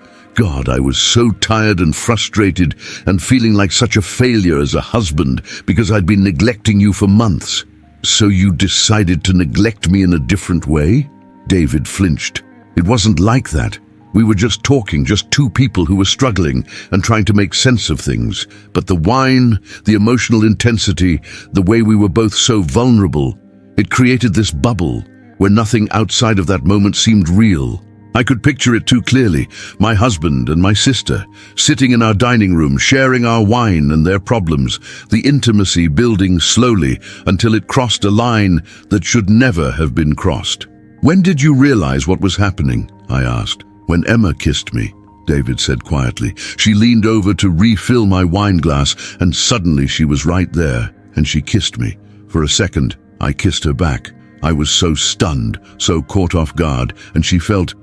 so tired and frustrated and feeling like such a failure as a husband because I'd been neglecting you for months. So you decided to neglect me in a different way? David flinched. It wasn't like that. We were just talking, just two people who were struggling and trying to make sense of things. But the wine, the emotional intensity, the way we were both so vulnerable, it created this bubble where nothing outside of that moment seemed real. I could picture it too clearly, my husband and my sister, sitting in our dining room, sharing our wine and their problems, the intimacy building slowly until it crossed a line that should never have been crossed. When did you realize what was happening? I asked. When Emma kissed me, David said quietly. She leaned over to refill my wine glass, and suddenly she was right there, and she kissed me. For a second, I kissed her back. I was so stunned, so caught off guard, and she felt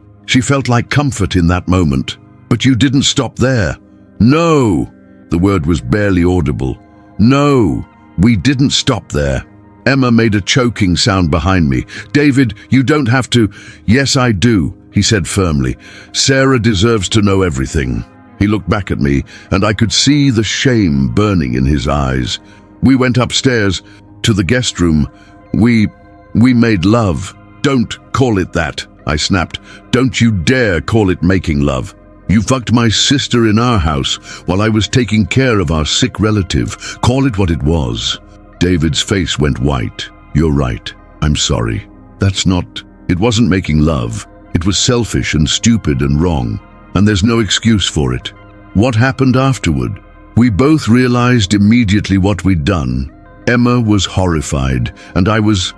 like comfort in that moment. But you didn't stop there. No! The word was barely audible. No, we didn't stop there. Emma made a choking sound behind me. David, you don't have to. Yes, I do, he said firmly. Sarah deserves to know everything. He looked back at me, and I could see the shame burning in his eyes. We went upstairs to the guest room. We made love. Don't call it that, I snapped. Don't you dare call it making love. You fucked my sister in our house while I was taking care of our sick relative. Call it what it was. David's face went white. You're right. I'm sorry. It wasn't making love. It was selfish and stupid and wrong. And there's no excuse for it. What happened afterward? We both realized immediately what we'd done. Emma was horrified, and I was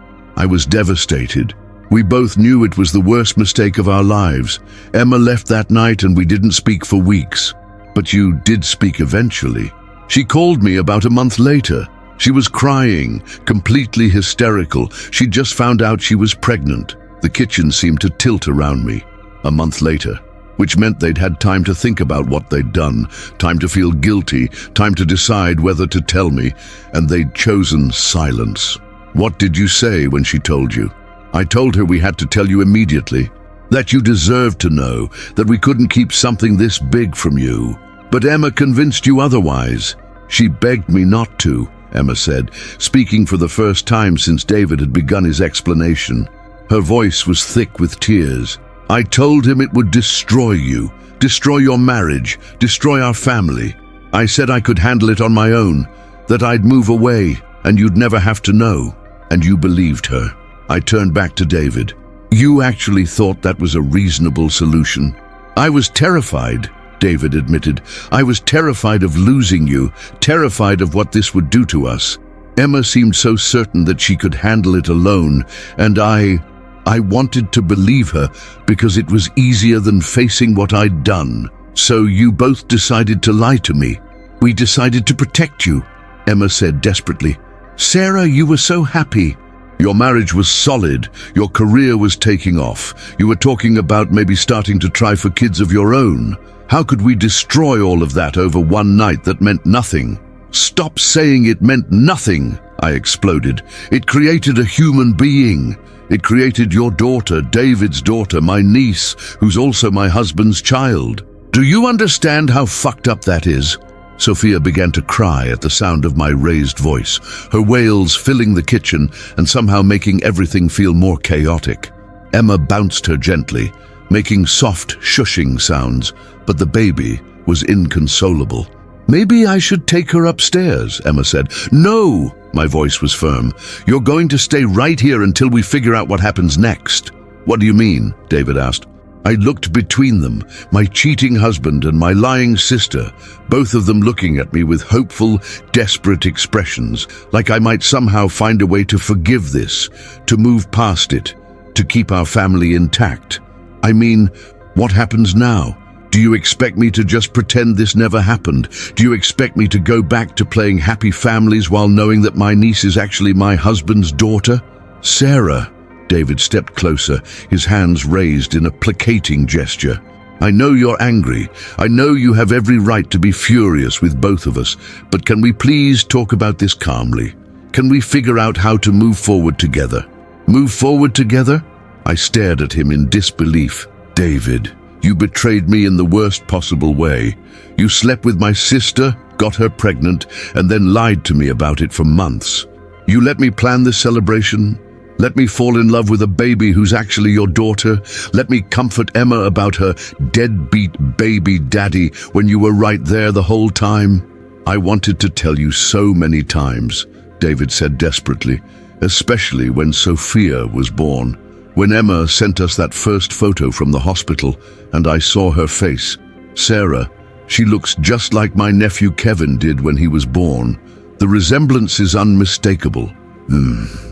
devastated. We both knew it was the worst mistake of our lives. Emma left that night and we didn't speak for weeks. But you did speak eventually. She called me about a month later. She was crying, completely hysterical. She'd just found out she was pregnant. The kitchen seemed to tilt around me. A month later, which meant they'd had time to think about what they'd done, time to feel guilty, time to decide whether to tell me, and they'd chosen silence. What did you say when she told you? I told her we had to tell you immediately, that you deserved to know, that we couldn't keep something this big from you. But Emma convinced you otherwise. She begged me not to, Emma said, speaking for the first time since David had begun his explanation. Her voice was thick with tears. I told him it would destroy you, destroy your marriage, destroy our family. I said I could handle it on my own, that I'd move away and you'd never have to know. And you believed her. I turned back to David. You actually thought that was a reasonable solution. I was terrified, David admitted. I was terrified of losing you, terrified of what this would do to us. Emma seemed so certain that she could handle it alone, and I wanted to believe her because it was easier than facing what I'd done. So you both decided to lie to me. We decided to protect you, Emma said desperately. Sarah, you were so happy. Your marriage was solid. Your career was taking off. You were talking about maybe starting to try for kids of your own. How could we destroy all of that over one night that meant nothing? Stop saying it meant nothing, I exploded. It created a human being. It created your daughter, David's daughter, my niece, who's also my husband's child. Do you understand how fucked up that is? Sophia began to cry at the sound of my raised voice, her wails filling the kitchen and somehow making everything feel more chaotic. Emma bounced her gently, making soft shushing sounds, but the baby was inconsolable. "Maybe I should take her upstairs," Emma said. "No," my voice was firm. "You're going to stay right here until we figure out what happens next." "What do you mean?" David asked. I looked between them, my cheating husband and my lying sister, both of them looking at me with hopeful, desperate expressions, like I might somehow find a way to forgive this, to move past it, to keep our family intact. I mean, what happens now? Do you expect me to just pretend this never happened? Do you expect me to go back to playing happy families while knowing that my niece is actually my husband's daughter? Sarah. David stepped closer, his hands raised in a placating gesture. "I know you're angry. I know you have every right to be furious with both of us, but can we please talk about this calmly? Can we figure out how to move forward together?" "Move forward together?" I stared at him in disbelief. "David, you betrayed me in the worst possible way. You slept with my sister, got her pregnant, and then lied to me about it for months. You let me plan this celebration? Let me fall in love with a baby who's actually your daughter? Let me comfort Emma about her deadbeat baby daddy when you were right there the whole time? I wanted to tell you so many times," David said desperately, "especially when Sophia was born. When Emma sent us that first photo from the hospital and I saw her face. Sarah, she looks just like my nephew Kevin did when he was born. The resemblance is unmistakable."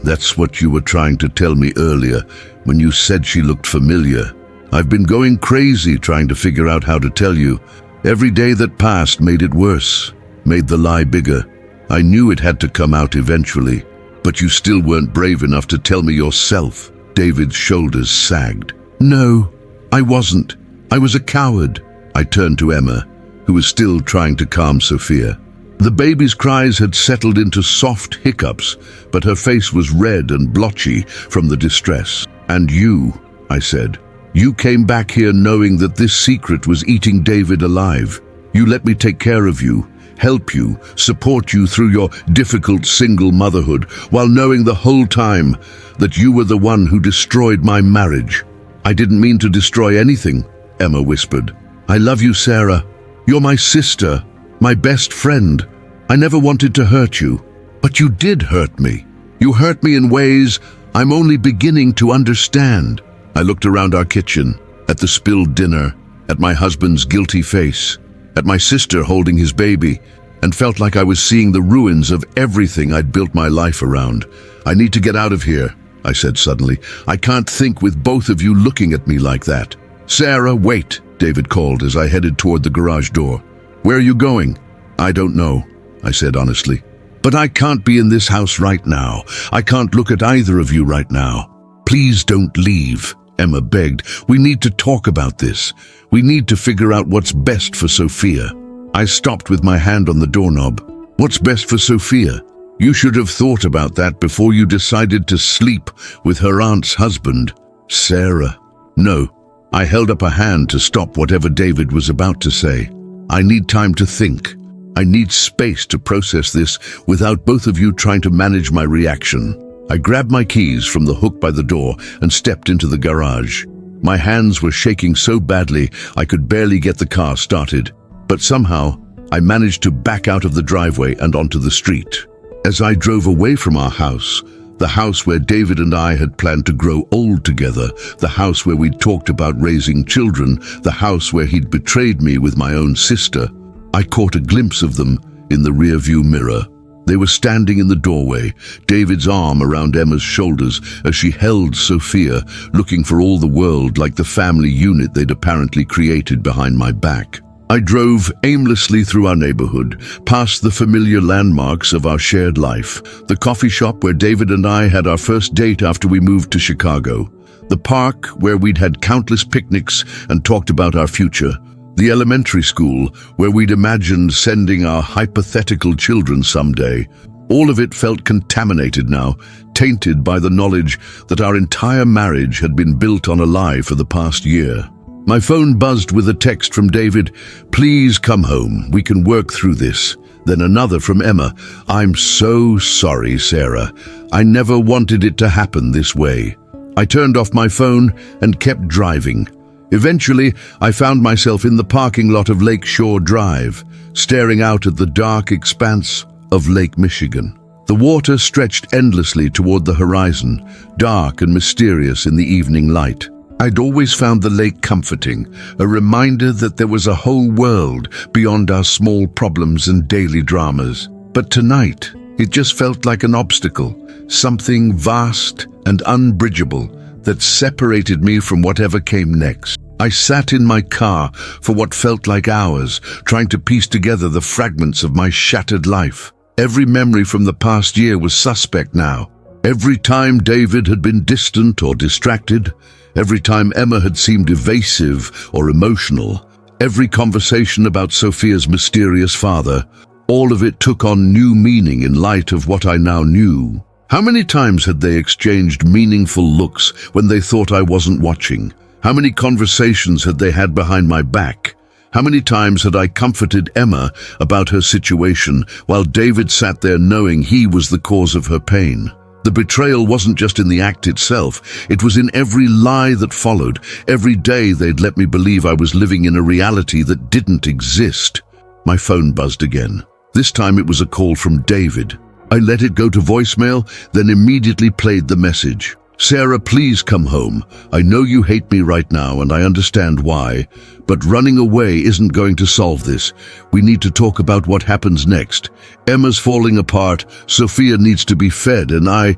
That's what you were trying to tell me earlier when you said she looked familiar. I've been going crazy trying to figure out how to tell you. Every day that passed made it worse, made the lie bigger. I knew it had to come out eventually, but you still weren't brave enough to tell me yourself. David's shoulders sagged. "No, I wasn't. I was a coward." I turned to Emma, who was still trying to calm Sophia. The baby's cries had settled into soft hiccups, but her face was red and blotchy from the distress. "And you," I said, "you came back here knowing that this secret was eating David alive. You let me take care of you, help you, support you through your difficult single motherhood, while knowing the whole time that you were the one who destroyed my marriage." "I didn't mean to destroy anything," Emma whispered. "I love you, Sarah. You're my sister, my best friend. I never wanted to hurt you, but you did hurt me. You hurt me in ways I'm only beginning to understand." I looked around our kitchen, at the spilled dinner, at my husband's guilty face, at my sister holding his baby, and felt like I was seeing the ruins of everything I'd built my life around. "I need to get out of here," I said suddenly. "I can't think with both of you looking at me like that." "Sarah, wait," David called as I headed toward the garage door. "Where are you going?" "I don't know," I said honestly. "But I can't be in this house right now. I can't look at either of you right now." "Please don't leave," Emma begged. "We need to talk about this. We need to figure out what's best for Sophia." I stopped with my hand on the doorknob. "What's best for Sophia? You should have thought about that before you decided to sleep with her aunt's husband." "Sarah." "No." I held up a hand to stop whatever David was about to say. "I need time to think. I need space to process this without both of you trying to manage my reaction." I grabbed my keys from the hook by the door and stepped into the garage. My hands were shaking so badly I could barely get the car started, but somehow I managed to back out of the driveway and onto the street. As I drove away from our house, the house where David and I had planned to grow old together, the house where we'd talked about raising children, the house where he'd betrayed me with my own sister, I caught a glimpse of them in the rearview mirror. They were standing in the doorway, David's arm around Emma's shoulders as she held Sophia, looking for all the world like the family unit they'd apparently created behind my back. I drove aimlessly through our neighborhood, past the familiar landmarks of our shared life, the coffee shop where David and I had our first date after we moved to Chicago, the park where we'd had countless picnics and talked about our future, the elementary school where we'd imagined sending our hypothetical children someday. All of it felt contaminated now, tainted by the knowledge that our entire marriage had been built on a lie for the past year. My phone buzzed with a text from David. "Please come home. We can work through this." Then another from Emma. "I'm so sorry, Sarah. I never wanted it to happen this way." I turned off my phone and kept driving. Eventually, I found myself in the parking lot of Lake Shore Drive, staring out at the dark expanse of Lake Michigan. The water stretched endlessly toward the horizon, dark and mysterious in the evening light. I'd always found the lake comforting, a reminder that there was a whole world beyond our small problems and daily dramas. But tonight, it just felt like an obstacle, something vast and unbridgeable that separated me from whatever came next. I sat in my car for what felt like hours, trying to piece together the fragments of my shattered life. Every memory from the past year was suspect now. Every time David had been distant or distracted, every time Emma had seemed evasive or emotional, every conversation about Sophia's mysterious father, all of it took on new meaning in light of what I now knew. How many times had they exchanged meaningful looks when they thought I wasn't watching? How many conversations had they had behind my back? How many times had I comforted Emma about her situation while David sat there knowing he was the cause of her pain? The betrayal wasn't just in the act itself, it was in every lie that followed. Every day they'd let me believe I was living in a reality that didn't exist. My phone buzzed again. This time it was a call from David. I let it go to voicemail, then immediately played the message. "Sarah, please come home. I know you hate me right now and I understand why, but running away isn't going to solve this. We need to talk about what happens next. Emma's falling apart, Sophia needs to be fed, and I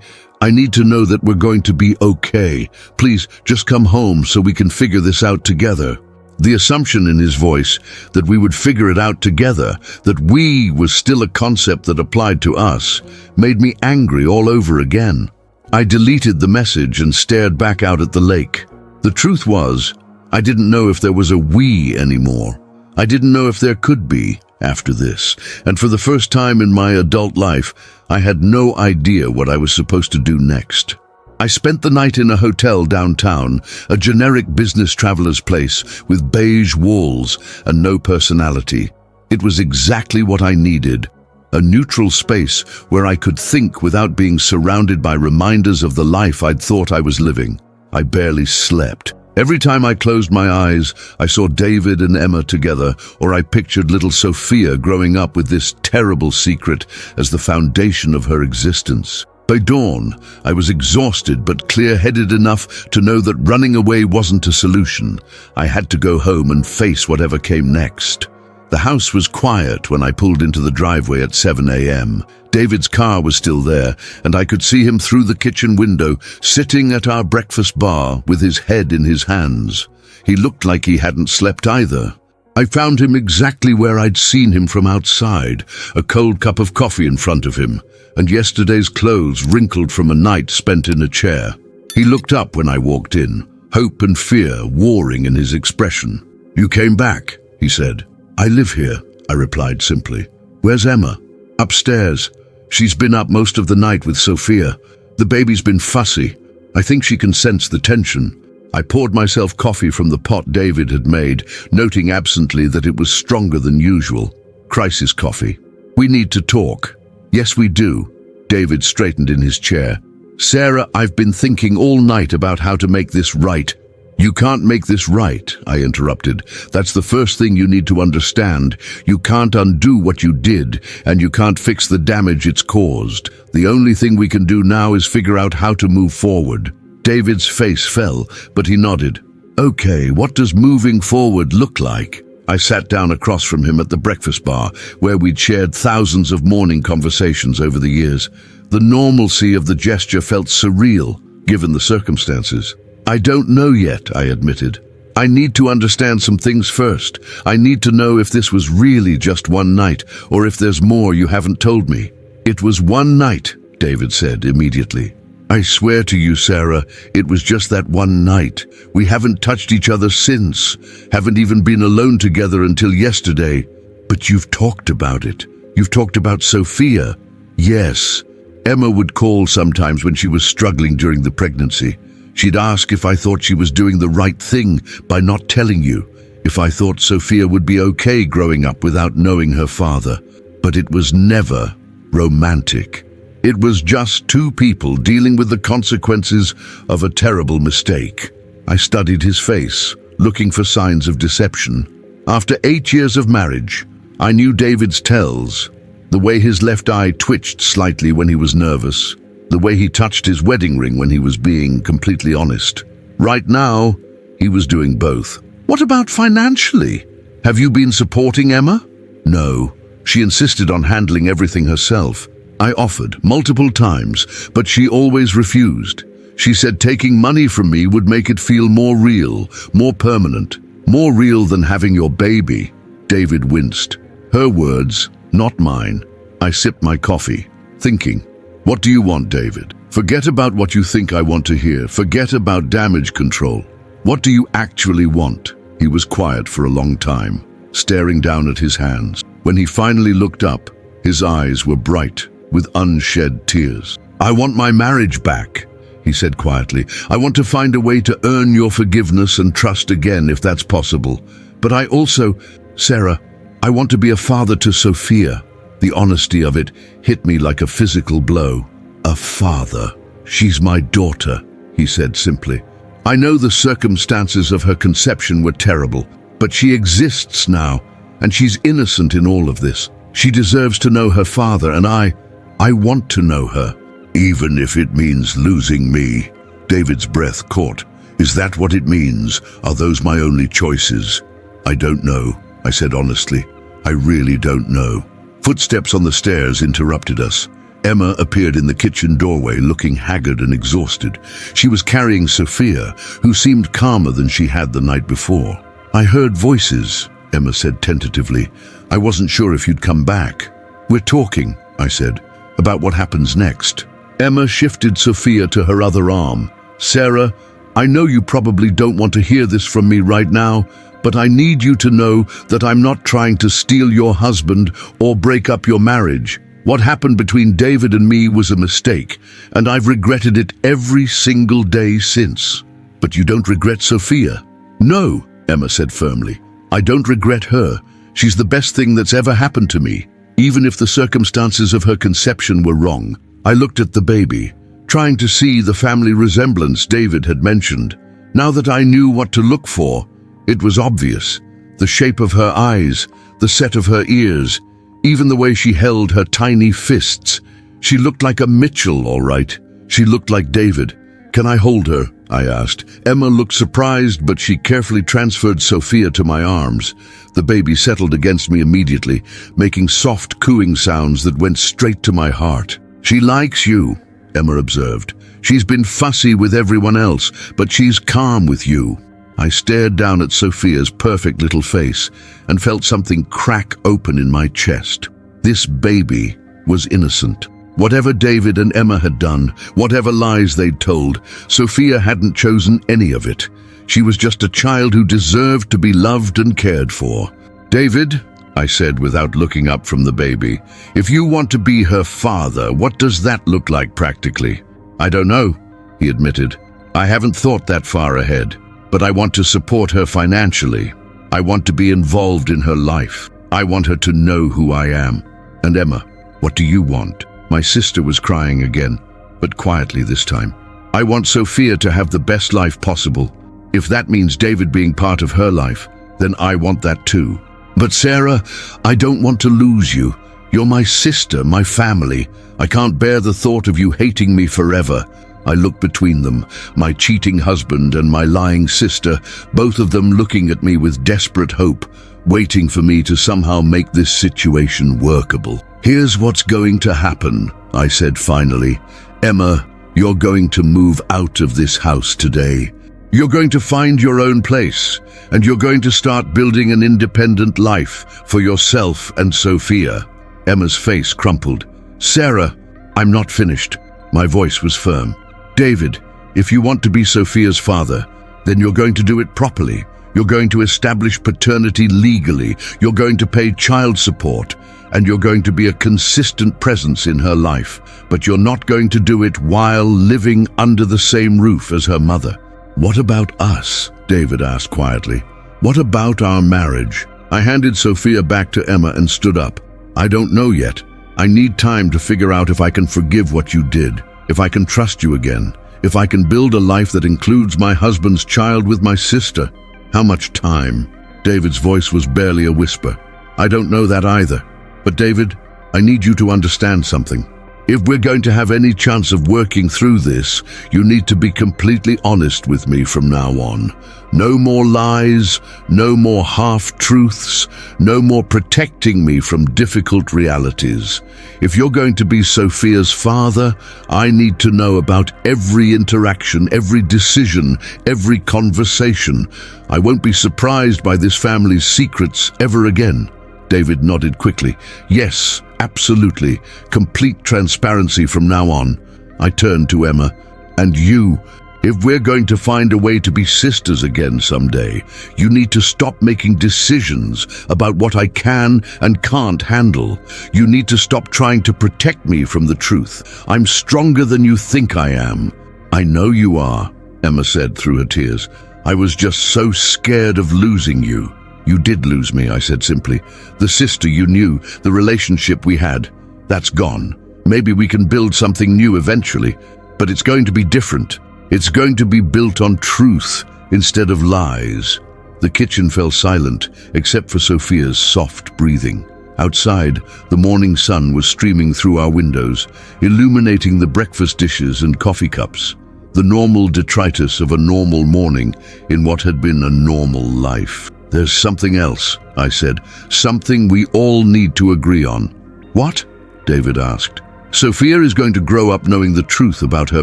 need to know that we're going to be okay. Please, just come home so we can figure this out together." The assumption in his voice that we would figure it out together, that we was still a concept that applied to us, made me angry all over again. I deleted the message and stared back out at the lake. The truth was, I didn't know if there was a we anymore. I didn't know if there could be after this. And for the first time in my adult life, I had no idea what I was supposed to do next. I spent the night in a hotel downtown, a generic business traveler's place with beige walls and no personality. It was exactly what I needed. A neutral space where I could think without being surrounded by reminders of the life I'd thought I was living. I barely slept. Every time I closed my eyes, I saw David and Emma together, or I pictured little Sophia growing up with this terrible secret as the foundation of her existence. By dawn, I was exhausted but clear-headed enough to know that running away wasn't a solution. I had to go home and face whatever came next. The house was quiet when I pulled into the driveway at 7 a.m. David's car was still there, and I could see him through the kitchen window, sitting at our breakfast bar with his head in his hands. He looked like he hadn't slept either. I found him exactly where I'd seen him from outside, a cold cup of coffee in front of him, and yesterday's clothes wrinkled from a night spent in a chair. He looked up when I walked in, hope and fear warring in his expression. "You came back," he said. "I live here," I replied simply. "Where's Emma?" "Upstairs. She's been up most of the night with Sophia. The baby's been fussy. I think she can sense the tension." I poured myself coffee from the pot David had made, noting absently that it was stronger than usual. Crisis coffee. "We need to talk." "Yes, we do." David straightened in his chair. "Sarah, I've been thinking all night about how to make this right." "You can't make this right," I interrupted. "That's the first thing you need to understand. You can't undo what you did, and you can't fix the damage it's caused. The only thing we can do now is figure out how to move forward." David's face fell, but he nodded. "Okay, what does moving forward look like?" I sat down across from him at the breakfast bar, where we'd shared thousands of morning conversations over the years. The normalcy of the gesture felt surreal, given the circumstances. "I don't know yet," I admitted. "I need to understand some things first. I need to know if this was really just one night, or if there's more you haven't told me." "It was one night," David said immediately. "I swear to you, Sarah, it was just that one night. We haven't touched each other since, haven't even been alone together until yesterday." "But you've talked about it. You've talked about Sophia." "Yes. Emma would call sometimes when she was struggling during the pregnancy. She'd ask if I thought she was doing the right thing by not telling you, if I thought Sophia would be okay growing up without knowing her father. But it was never romantic. It was just two people dealing with the consequences of a terrible mistake. I studied his face, looking for signs of deception. After 8 years of marriage, I knew David's tells. The way his left eye twitched slightly when he was nervous. The way he touched his wedding ring when he was being completely honest. Right now, he was doing both. What about financially? Have you been supporting Emma? No. She insisted on handling everything herself. I offered multiple times, but she always refused. She said taking money from me would make it feel more real, more permanent, more real than having your baby. David winced. Her words, not mine. I sipped my coffee, thinking, what do you want, David? Forget about what you think I want to hear. Forget about damage control. What do you actually want? He was quiet for a long time, staring down at his hands. When he finally looked up, his eyes were bright with unshed tears. I want my marriage back, he said quietly. I want to find a way to earn your forgiveness and trust again if that's possible. But I also, Sarah, I want to be a father to Sophia. The honesty of it hit me like a physical blow. A father. She's my daughter, he said simply. I know the circumstances of her conception were terrible, but she exists now, and she's innocent in all of this. She deserves to know her father, and I want to know her. Even if it means losing me. David's breath caught. Is that what it means? Are those my only choices? I don't know, I said honestly. I really don't know. Footsteps on the stairs interrupted us. Emma appeared in the kitchen doorway looking haggard and exhausted. She was carrying Sophia, who seemed calmer than she had the night before. I heard voices, Emma said tentatively. I wasn't sure if you'd come back. We're talking, I said, about what happens next. Emma shifted Sophia to her other arm. Sarah, I know you probably don't want to hear this from me right now, but I need you to know that I'm not trying to steal your husband or break up your marriage. What happened between David and me was a mistake, and I've regretted it every single day since. But you don't regret Sophia? No, Emma said firmly. I don't regret her. She's the best thing that's ever happened to me, even if the circumstances of her conception were wrong. I looked at the baby, trying to see the family resemblance David had mentioned. Now that I knew what to look for, it was obvious. The shape of her eyes, the set of her ears, even the way she held her tiny fists. She looked like a Mitchell, all right. She looked like David. Can I hold her? I asked. Emma looked surprised, but she carefully transferred Sophia to my arms. The baby settled against me immediately, making soft cooing sounds that went straight to my heart. She likes you, Emma observed. She's been fussy with everyone else, but she's calm with you. I stared down at Sophia's perfect little face and felt something crack open in my chest. This baby was innocent. Whatever David and Emma had done, whatever lies they'd told, Sophia hadn't chosen any of it. She was just a child who deserved to be loved and cared for. David, I said without looking up from the baby, if you want to be her father, what does that look like practically? I don't know, he admitted. I haven't thought that far ahead. But I want to support her financially. I want to be involved in her life. I want her to know who I am. And Emma, what do you want? My sister was crying again, but quietly this time. I want Sophia to have the best life possible. If that means David being part of her life, then I want that too. But Sarah, I don't want to lose you. You're my sister, my family. I can't bear the thought of you hating me forever. I looked between them, my cheating husband and my lying sister, both of them looking at me with desperate hope, waiting for me to somehow make this situation workable. Here's what's going to happen, I said finally. Emma, you're going to move out of this house today. You're going to find your own place, and you're going to start building an independent life for yourself and Sophia. Emma's face crumpled. Sarah, I'm not finished. My voice was firm. David, if you want to be Sophia's father, then you're going to do it properly. You're going to establish paternity legally. You're going to pay child support. and you're going to be a consistent presence in her life, but you're not going to do it while living under the same roof as her mother. What about us? David asked quietly. What about our marriage? I handed Sophia back to Emma and stood up. I don't know yet. I need time to figure out if I can forgive what you did, if I can trust you again, if I can build a life that includes my husband's child with my sister. How much time? David's voice was barely a whisper. I don't know that either. But David, I need you to understand something. If we're going to have any chance of working through this, you need to be completely honest with me from now on. No more lies, no more half-truths, no more protecting me from difficult realities. If you're going to be Sophia's father, I need to know about every interaction, every decision, every conversation. I won't be surprised by this family's secrets ever again. David nodded quickly. Yes, absolutely. Complete transparency from now on. I turned to Emma. And you, if we're going to find a way to be sisters again someday, you need to stop making decisions about what I can and can't handle. You need to stop trying to protect me from the truth. I'm stronger than you think I am. I know you are, Emma said through her tears. I was just so scared of losing you. You did lose me, I said simply. The sister you knew, the relationship we had, that's gone. Maybe we can build something new eventually, but it's going to be different. It's going to be built on truth instead of lies. The kitchen fell silent, except for Sophia's soft breathing. Outside, the morning sun was streaming through our windows, illuminating the breakfast dishes and coffee cups, the normal detritus of a normal morning in what had been a normal life. There's something else, I said, something we all need to agree on. What? David asked. Sophia is going to grow up knowing the truth about her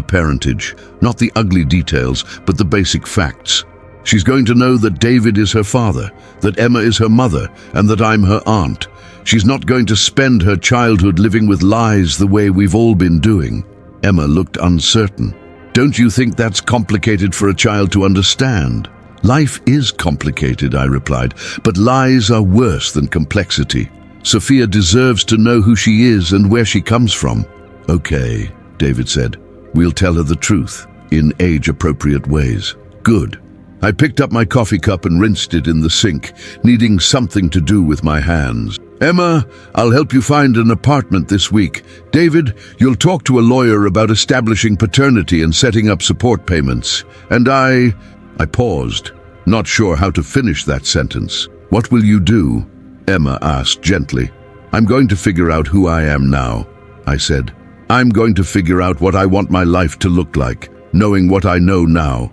parentage, not the ugly details, but the basic facts. She's going to know that David is her father, that Emma is her mother, and that I'm her aunt. She's not going to spend her childhood living with lies the way we've all been doing. Emma looked uncertain. Don't you think that's complicated for a child to understand? Life is complicated, I replied, but lies are worse than complexity. Sophia deserves to know who she is and where she comes from. Okay, David said. We'll tell her the truth, in age-appropriate ways. Good. I picked up my coffee cup and rinsed it in the sink, needing something to do with my hands. Emma, I'll help you find an apartment this week. David, you'll talk to a lawyer about establishing paternity and setting up support payments. And I paused, not sure how to finish that sentence. What will you do? Emma asked gently. I'm going to figure out who I am now, I said. I'm going to figure out what I want my life to look like, knowing what I know now.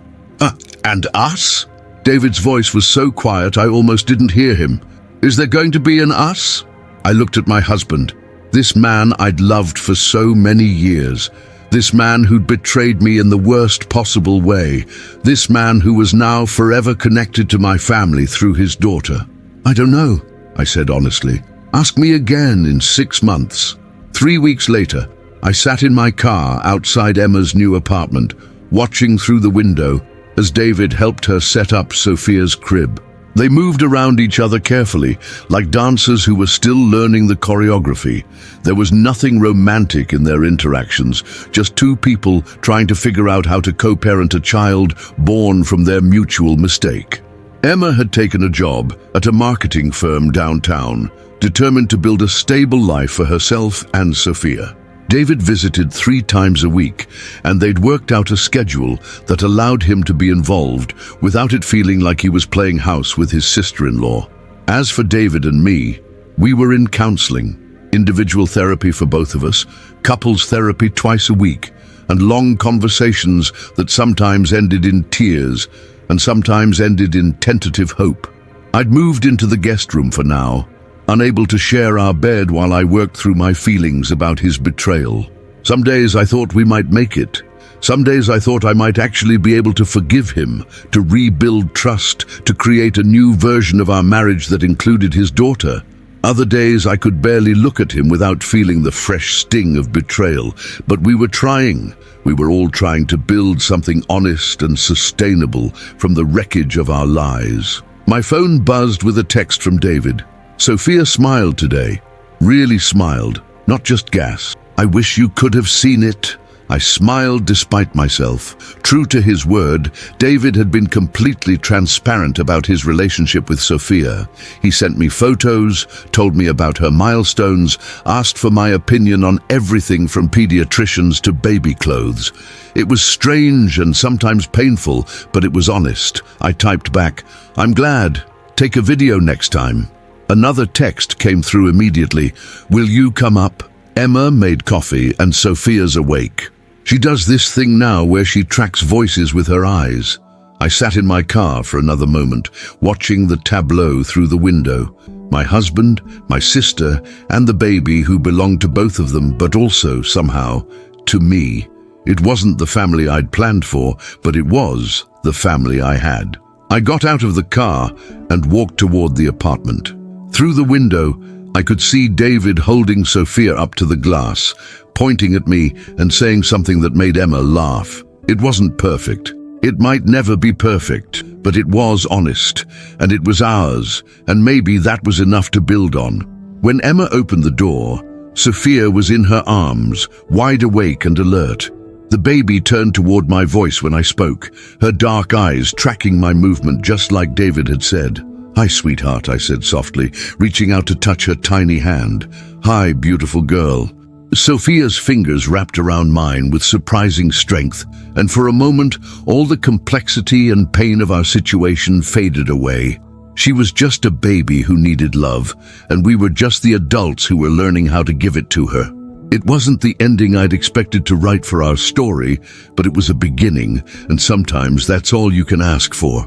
And us? David's voice was so quiet I almost didn't hear him. Is there going to be an us? I looked at my husband, this man I'd loved for so many years. This man who'd betrayed me in the worst possible way. This man who was now forever connected to my family through his daughter. I don't know, I said honestly. Ask me again in 6 months. 3 weeks later, I sat in my car outside Emma's new apartment, watching through the window as David helped her set up Sophia's crib. They moved around each other carefully, like dancers who were still learning the choreography. There was nothing romantic in their interactions, just two people trying to figure out how to co-parent a child born from their mutual mistake. Emma had taken a job at a marketing firm downtown, determined to build a stable life for herself and Sophia. David visited 3 times a week, and they'd worked out a schedule that allowed him to be involved without it feeling like he was playing house with his sister-in-law. As for David and me, we were in counseling, individual therapy for both of us, couples therapy twice a week, and long conversations that sometimes ended in tears and sometimes ended in tentative hope. I'd moved into the guest room for now, unable to share our bed while I worked through my feelings about his betrayal. Some days I thought we might make it. Some days I thought I might actually be able to forgive him, to rebuild trust, to create a new version of our marriage that included his daughter. Other days I could barely look at him without feeling the fresh sting of betrayal. But we were trying. We were all trying to build something honest and sustainable from the wreckage of our lies. My phone buzzed with a text from David. Sophia smiled today. Really smiled, not just gasped. I wish you could have seen it. I smiled despite myself. True to his word, David had been completely transparent about his relationship with Sophia. He sent me photos, told me about her milestones, asked for my opinion on everything from pediatricians to baby clothes. It was strange and sometimes painful, but it was honest. I typed back, "I'm glad. Take a video next time." Another text came through immediately. "Will you come up? Emma made coffee and Sophia's awake. She does this thing now where she tracks voices with her eyes." I sat in my car for another moment, watching the tableau through the window. My husband, my sister, and the baby who belonged to both of them, but also, somehow, to me. It wasn't the family I'd planned for, but it was the family I had. I got out of the car and walked toward the apartment. Through the window, I could see David holding Sophia up to the glass, pointing at me and saying something that made Emma laugh. It wasn't perfect. It might never be perfect, but it was honest, and it was ours, and maybe that was enough to build on. When Emma opened the door, Sophia was in her arms, wide awake and alert. The baby turned toward my voice when I spoke, her dark eyes tracking my movement just like David had said. "Hi, sweetheart," I said softly, reaching out to touch her tiny hand. "Hi, beautiful girl." Sophia's fingers wrapped around mine with surprising strength, and for a moment, all the complexity and pain of our situation faded away. She was just a baby who needed love, and we were just the adults who were learning how to give it to her. It wasn't the ending I'd expected to write for our story, but it was a beginning, and sometimes that's all you can ask for.